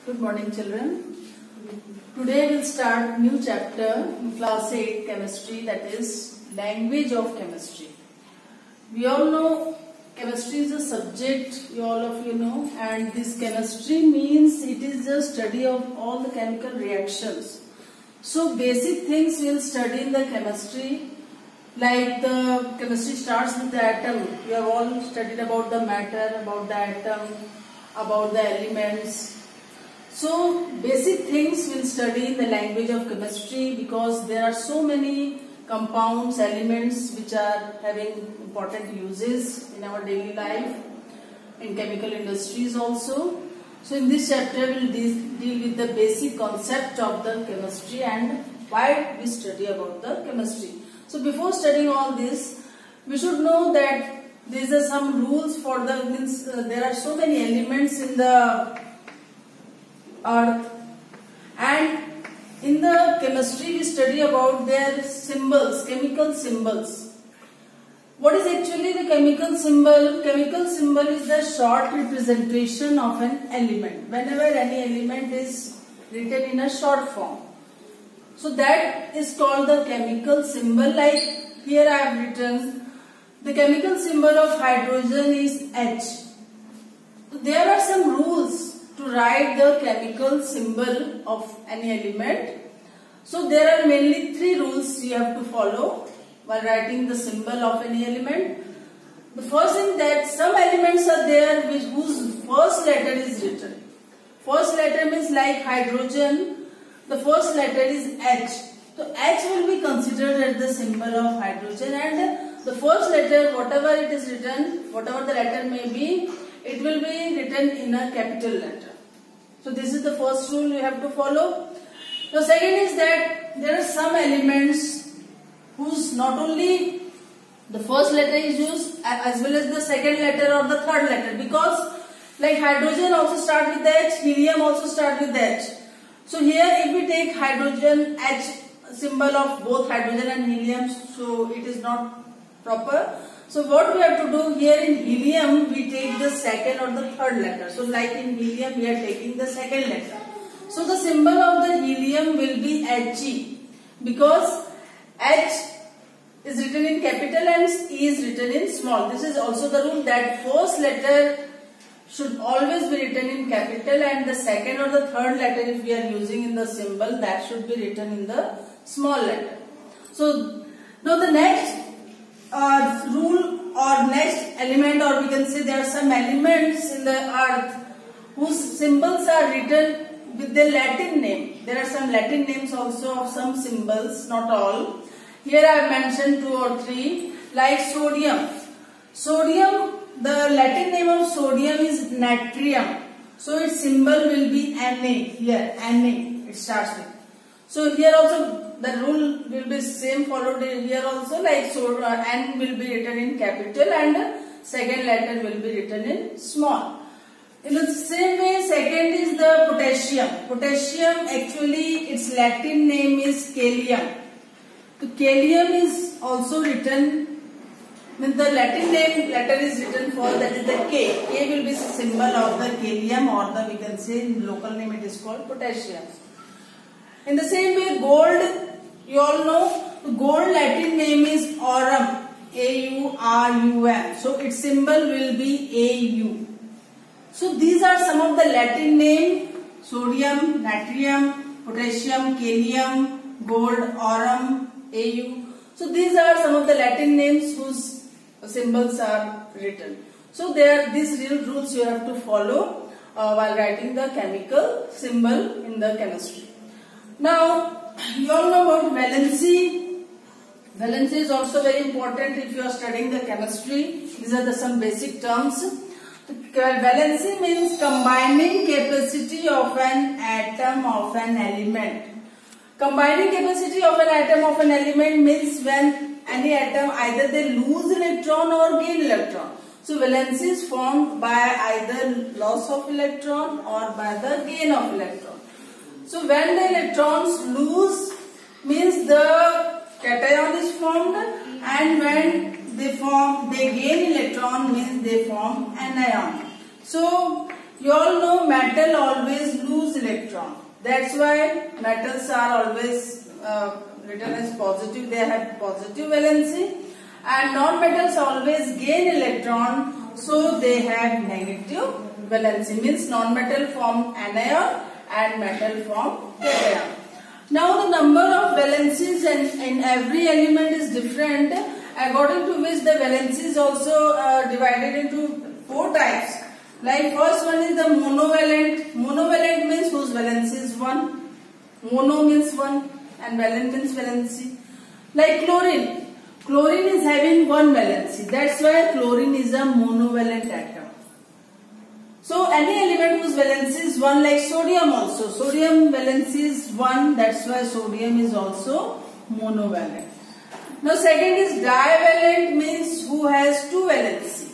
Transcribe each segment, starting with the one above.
Good morning, children. Today we'll start new chapter in class 8 chemistry, that is language of chemistry. We all know chemistry is a subject, all of you know, and this chemistry means it is the study of all the chemical reactions. So basic things we'll study in the chemistry, like the chemistry starts with the atom. We have all studied about the matter, about the atom, about the elements. So basic things we'll study in the language of chemistry because there are so many compounds, elements which are having important uses in our daily life, in chemical industries also. So in this chapter we'll deal with the basic concept of the chemistry and why we study about the chemistry. So before studying all this, we should know that these are some rules for the there are so many elements in the earth, and in the chemistry we study about their symbols, chemical symbols. What is actually the chemical symbol? Chemical symbol is the short representation of an element. Whenever any element is written in a short form, so that is called the chemical symbol. Like here I have written the chemical symbol of hydrogen is H. So there are some rules to write the chemical symbol of any element. So there are mainly three rules you have to follow while writing the symbol of any element. The first thing, that some elements are there whose first letter is written. First letter means like hydrogen, the first letter is H. So H will be considered as the symbol of hydrogen, and the first letter, whatever it is written, whatever the letter may be, it will be written in a capital letter. So this is the first rule you have to follow. The second is that there are some elements whose not only the first letter is used as well as the second letter or the third letter, because like hydrogen also starts with H, helium also starts with H. So here if we take hydrogen, H symbol of both hydrogen and helium, so it is not proper. So what we have to do here, in helium we take the second or the third letter. So like in helium we are taking the second letter. So the symbol of the helium will be Hg, because H is written in capital and E is written in small. This is also the rule that first letter should always be written in capital and the second or the third letter, if we are using in the symbol, that should be written in the small letter. So now the next rule or next element, or we can say there are some elements in the earth whose symbols are written with their Latin name. There are some Latin names also of some symbols, not all. Here I have mentioned 2 or 3, like sodium. Sodium, the Latin name of sodium is natrium. So its symbol will be Na. Here Na it starts with. So here also the rule will be same followed here also, like so N will be written in capital and second letter will be written in small. In the same way, second is the potassium. Potassium, actually its Latin name is kalium. The kalium is also written, when the Latin name letter is written for, that is the K. K will be the symbol of the kalium, or the, we can say in local name it is called potassium. In the same way, gold, you all know, the gold Latin name is aurum, A-U-R-U-M. So its symbol will be A-U. So these are some of the Latin name: sodium, natrium, potassium, kalium, gold, aurum, Au. So these are some of the Latin names whose symbols are written. So there are these real rules you have to follow while writing the chemical symbol in the chemistry. Now you all know about valency. Valency is also very important if you are studying the chemistry. These are some basic terms. Valency means combining capacity of an atom of an element. Combining capacity of an atom of an element means when any atom, either they lose electron or gain electron. So valency is formed by either loss of electron or by the gain of electron. So when the electrons lose means the cation is formed, and when they gain electron means they form anion. So you all know metal always lose electron. That's why metals are always written as positive. They have positive valency, and non-metals always gain electron, so they have negative valency. Means non-metal form anion and metal form cation. Now the number of valencies in every element is different, according to which the valency is also divided into 4 types. Like first one is the monovalent. Monovalent means whose valency is 1. Mono means 1 and valent means valency. Like chlorine. Chlorine is having 1 valency. That's why chlorine is a monovalent atom. So any element whose valency is 1, like sodium also. Sodium valency is 1. That's why sodium is also monovalent. Now second is divalent, means who has 2 valency.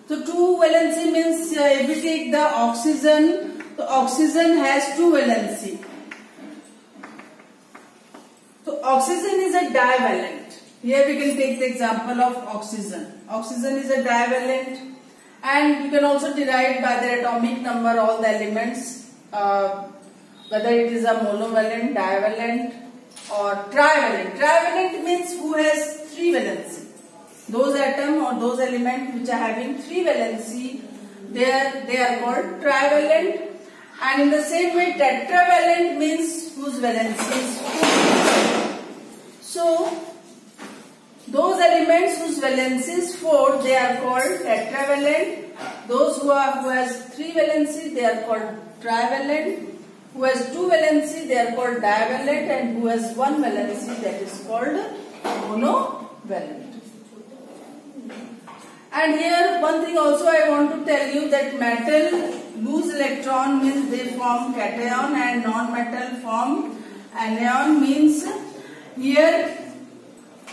So 2 valency means if we take the oxygen, the oxygen has 2 valency. So oxygen is a divalent. Here we can take the example of oxygen. Oxygen is a divalent, and you can also derive by the atomic number all the elements, whether it is a monovalent, divalent or trivalent. Trivalent means who has 3 valency. Those atom or those element which are having 3 valency, they are called trivalent. And in the same way, tetravalent means whose valency is 4. So those elements whose valency is 4, they are called tetravalent. Those who has 3 valency, they are called trivalent. Who has 2 valency, they are called divalent, and who has 1 valency, that is called monovalent. And here one thing also I want to tell you, that metal lose electron means they form cation, and non-metal form anion. Means here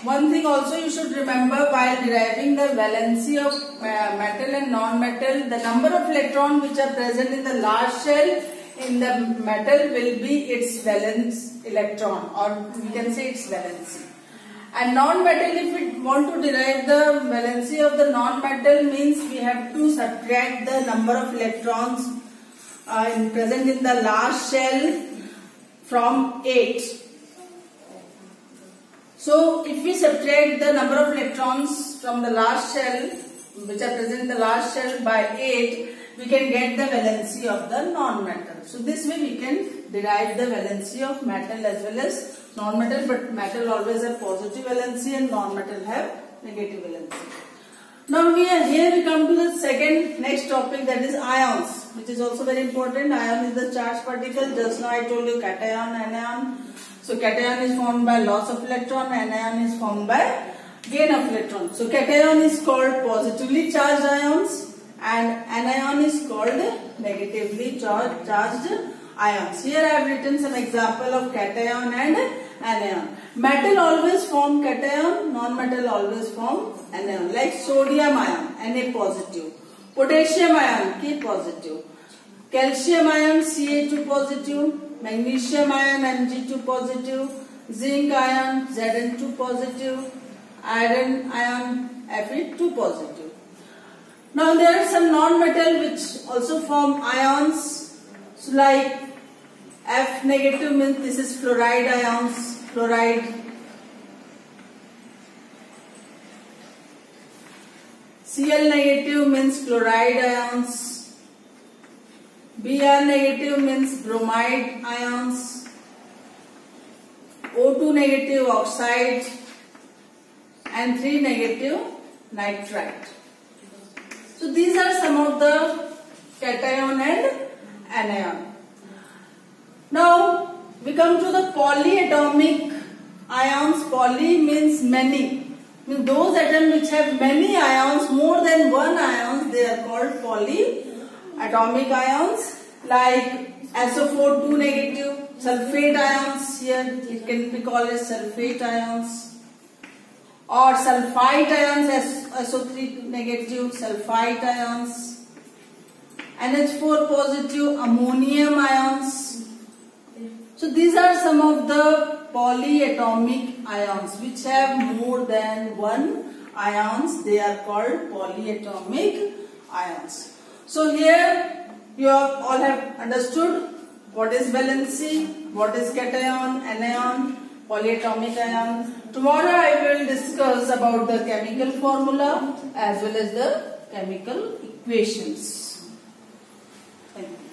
one thing also you should remember while deriving the valency of metal and non-metal, the number of electrons which are present in the large shell in the metal will be its valence electron, or we can say its valency. And non-metal, if we want to derive the valency of the non-metal, means we have to subtract the number of electrons present in the large shell from 8. So if we subtract the number of electrons from the large shell which are present in the large shell by 8, we can get the valency of the non-metal. So this way we can derive the valency of metal as well as non-metal, but metal always have positive valency and non-metal have negative valency. Now here we come to the next topic, that is ions, which is also very important. Ion is the charged particle. Just now I told you cation, anion. So cation is formed by loss of electron, anion is formed by gain of electron. So cation is called positively charged ions and anion is called negatively charged ions. Here I have written some example of cation and anion. Metal always form cation, non-metal always form anion. Like sodium ion, Na positive, potassium ion, K positive, calcium ion, Ca2 positive, magnesium ion, Mg2 positive, zinc ion, Zn2 positive, iron ion, Fe2 positive. Now there are some non-metal which also form ions. So like F negative means this is fluoride ions, fluoride. Cl negative means chloride ions. Br negative means bromide ions. O2 negative oxide and 3 negative nitrite. So these are some of the cation and anion. Now we come to the polyatomic ions. Poly means many. Those atoms which have many ions, more than one ions, they are called polyatomic ions. Like SO4 2 negative, sulfate ions, here it can be called as sulfate ions, or sulfite ions, SO3 negative, sulfite ions, NH4 positive, ammonium ions. So these are some of the polyatomic ions which have more than one ions. They are called polyatomic ions. So here you all have understood what is valency, what is cation, anion, polyatomic ion. Tomorrow I will discuss about the chemical formula as well as the chemical equations. Thank you.